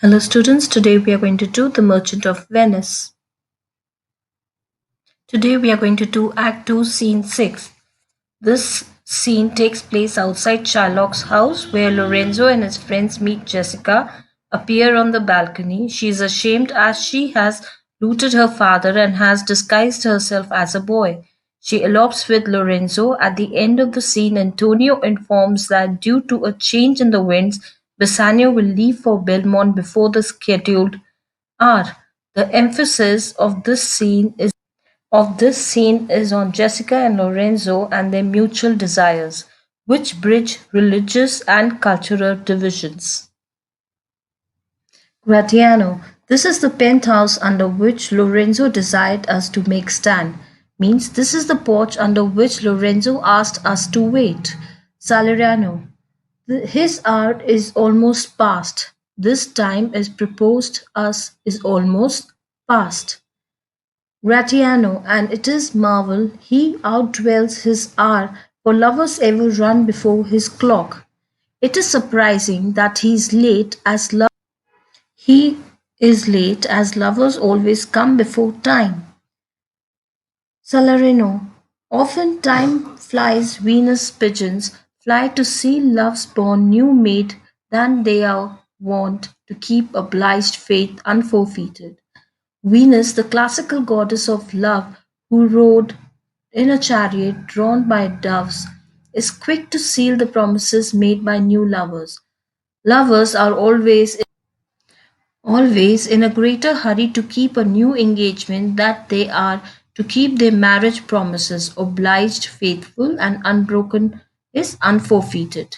Hello students, today we are going to do The Merchant of Venice. Today we are going to do Act 2, Scene 6. This scene takes place outside Shylock's house where Lorenzo and his friends meet Jessica appear on the balcony. She is ashamed as she has looted her father and has disguised herself as a boy. She elopes with Lorenzo. At the end of the scene, Antonio informs that due to a change in the winds, Bassanio will leave for Belmont before the scheduled hour. The emphasis of this scene is on Jessica and Lorenzo and their mutual desires, which bridge religious and cultural divisions. Gratiano. This is the penthouse under which Lorenzo desired us to make stand. Means this is the porch under which Lorenzo asked us to wait. Saleriano. His hour is almost past. This time is proposed us is almost past. Gratiano, and it is marvel he outdwells his hour, for lovers ever run before his clock. It is surprising that he is late as lovers always come before time. Salarino. Often time flies Venus pigeons fly to see love's born new mate than they are wont to keep obliged faith unforfeited. Venus, the classical goddess of love, who rode in a chariot drawn by doves, is quick to seal the promises made by new lovers. Lovers are always in a greater hurry to keep a new engagement than they are to keep their marriage promises. Obliged, faithful, and unbroken is unforfeited.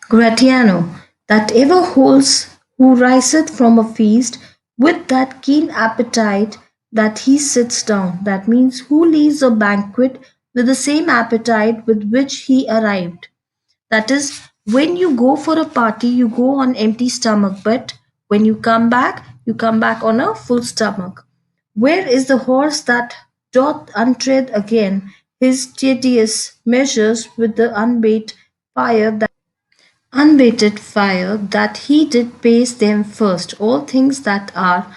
Gratiano, that ever holds who riseth from a feast with that keen appetite that he sits down. That means who leaves a banquet with the same appetite with which he arrived. That is, when you go for a party, you go on empty stomach, but when you come back on a full stomach. Where is the horse that doth untread again his tedious measures with the unbaited fire that he did pace them first? All things that are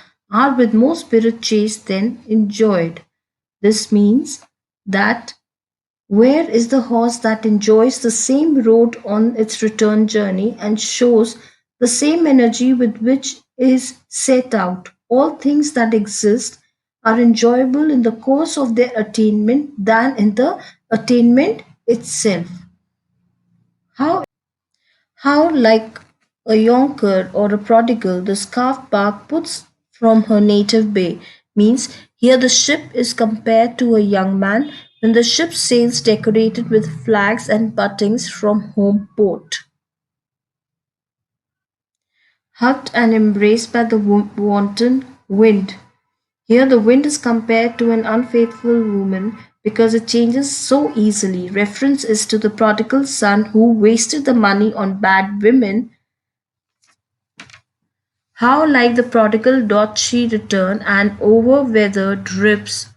with more spirit chased than enjoyed. This means that where is the horse that enjoys the same road on its return journey and shows the same energy with which is set out? All things that exist are enjoyable in the course of their attainment than in the attainment itself. How how, like a yonker or a prodigal, the scarf bark puts from her native bay, means here the ship is compared to a young man when the ship sails decorated with flags and buttons from home port. Hugged and embraced by the wanton wind. Here the wind is compared to an unfaithful woman because it changes so easily. Reference is to the prodigal son who wasted the money on bad women. How like the prodigal doth she return, and over weathered ribs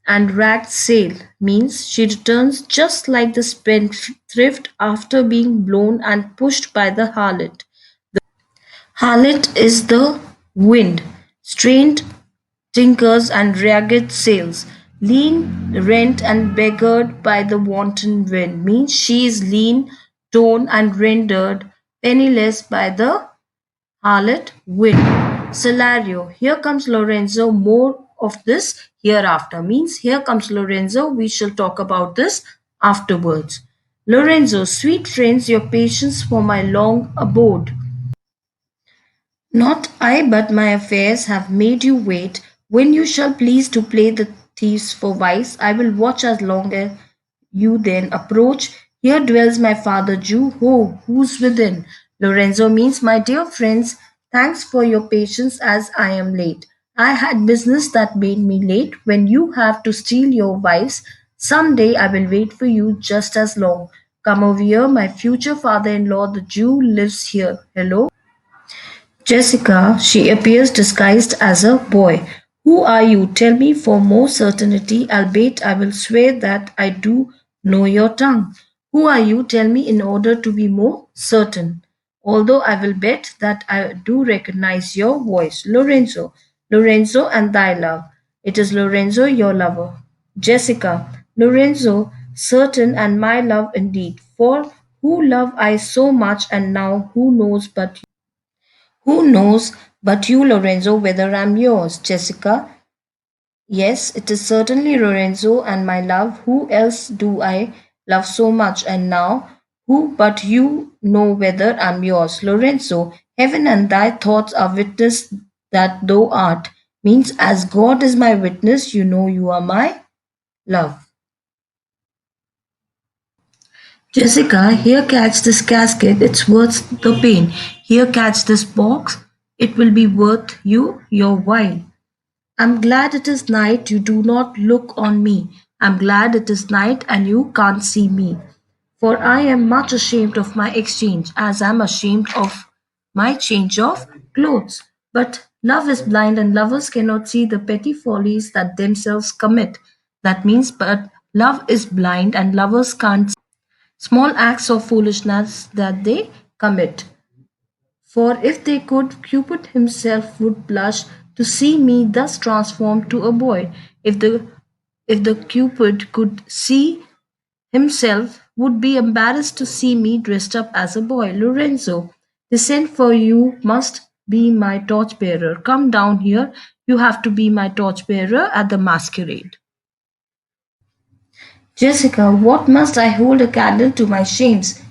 and ragged sail, means she returns just like the spendthrift after being blown and pushed by the harlot. Harlot is the wind, strained tinkers and ragged sails, lean, rent, and beggared by the wanton wind, means she is lean, torn, and rendered penniless by the harlot win. Salario. Here comes Lorenzo. More of this hereafter. Means here comes Lorenzo. We shall talk about this afterwards. Lorenzo, sweet friends, your patience for my long abode. Not I, but my affairs have made you wait. When you shall please to play the thieves for vice, I will watch as long as you then approach. Here dwells my father Jew. Ho, who's within? Lorenzo means, my dear friends, thanks for your patience as I am late. I had business that made me late. When you have to steal your wives, some day I will wait for you just as long. Come over here, my future father in law, the Jew, lives here. Hello? Jessica, she appears disguised as a boy. Who are you? Tell me for more certainty, albeit I will swear that I do know your tongue. Who are you? Tell me in order to be more certain. although I will bet that I do recognize your voice. Lorenzo, Lorenzo, and thy love. It is Lorenzo, your lover. Jessica, Lorenzo, certain and my love indeed. For who love I so much, and now who knows but you, Lorenzo, whether I'm yours? Jessica, yes, it is certainly Lorenzo and my love. Who else do I love so much? And now, who but you know whether I'm yours? Lorenzo, heaven and thy thoughts are witness that thou art, means as God is my witness, you know you are my love. Jessica, here catch this casket, it's worth the pain. Here catch this box, it will be worth you your while. I'm glad it is night, you do not look on me. I'm glad it is night and you can't see me. For I am much ashamed of my exchange, as I'm ashamed of my change of clothes. But love is blind, and lovers cannot see the petty follies that themselves commit. That means, but love is blind, and lovers can't see small acts of foolishness that they commit. For if they could, Cupid himself would blush to see me thus transformed to a boy. If the Cupid could see himself, would be embarrassed to see me dressed up as a boy. Lorenzo, they sent for you must be my torchbearer. Come down here. You have to be my torchbearer at the masquerade. Jessica, what must I hold a candle to my shames?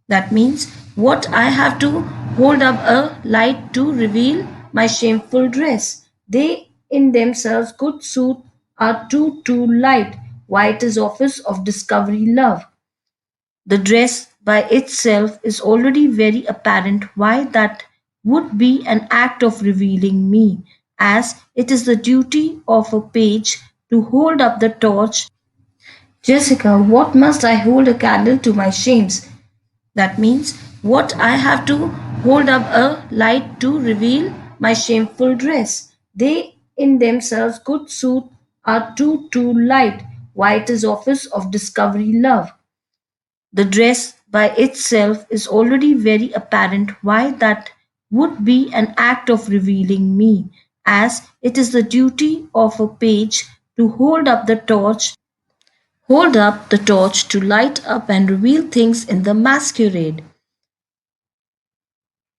That means what I have to hold up a light to reveal my shameful dress. They in themselves good suit are too light. White is office of discovery love. The dress by itself is already very apparent why that would be an act of revealing me, as it is the duty of a page to hold up the torch. Jessica, what must I hold a candle to my shames? That means what I have to hold up a light to reveal my shameful dress. They in themselves good suit are too light. White is office of discovery love. The dress by itself is already very apparent why that would be an act of revealing me, as it is the duty of a page to hold up the torch to light up and reveal things in the masquerade.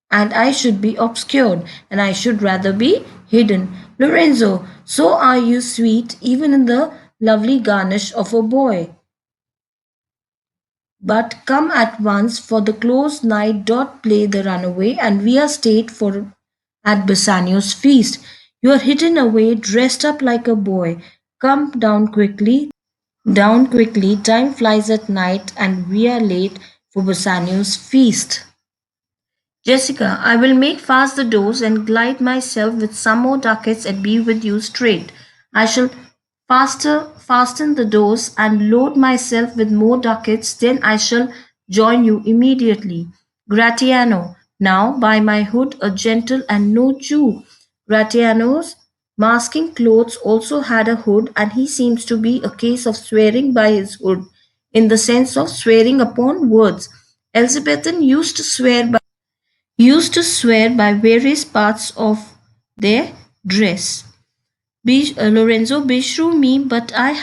And I should be obscured, and I should rather be hidden. Lorenzo, so are you sweet, even in the lovely garnish of a boy. But come at once, for the close night doth play the runaway, and we are stayed for at Bassanio's feast. You are hidden away, dressed up like a boy. Come down quickly, time flies at night, and we are late for Bassanio's feast. Jessica, I will make fast the doors and glide myself with some more ducats and be with you straight. I shall fasten the doors and load myself with more ducats, then I shall join you immediately. Gratiano, now by my hood a gentle and no Jew. Gratiano's masking clothes also had a hood, and he seems to be a case of swearing by his hood, in the sense of swearing upon words. Elizabethan used to swear by various parts of their dress. Lorenzo, beshrew me, but I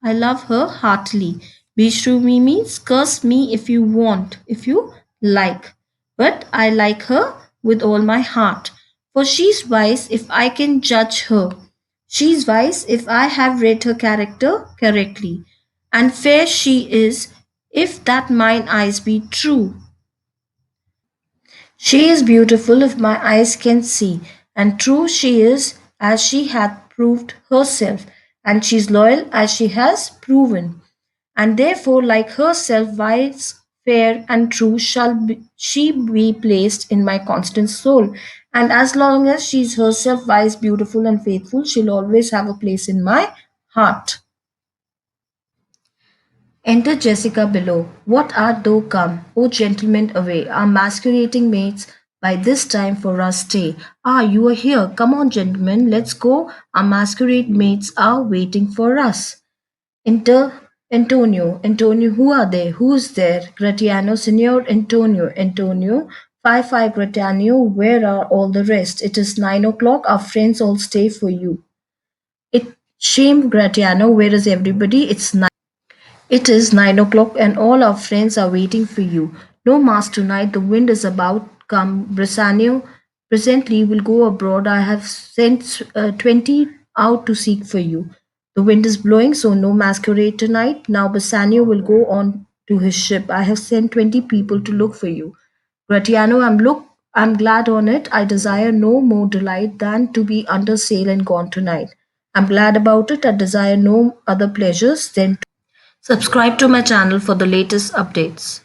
love her heartily. Beshrew me means curse me if you like. But I like her with all my heart. For she's wise if I can judge her. She's wise if I have read her character correctly. And fair she is if that mine eyes be true. She is beautiful if my eyes can see, and true she is as she hath proved herself, and she is loyal as she has proven. And therefore, like herself, wise, fair, and true she be placed in my constant soul. And as long as she is herself wise, beautiful, and faithful, she'll always have a place in my heart. Enter Jessica below. What art thou come? O gentlemen away, our masquerading mates by this time for us stay. Ah, you are here. Come on, gentlemen, let's go. Our masquerade mates are waiting for us. Enter Antonio. Antonio, who are they? Who's there? Gratiano, Signor Antonio. Antonio, 5 Gratanio, where are all the rest? It is 9 o'clock, our friends all stay for you. It shame Gratiano, where is everybody? It is 9 o'clock and all our friends are waiting for you. No mass tonight, the wind is about. Come, Brissanio. Presently we'll go abroad. I have sent 20 out to seek for you. The wind is blowing, so no masquerade tonight. Now Bassanio will go on to his ship. I have sent 20 people to look for you. Gratiano, I'm glad on it. I desire no more delight than to be under sail and gone tonight. I'm glad about it. I desire no other pleasures than subscribe to my channel for the latest updates.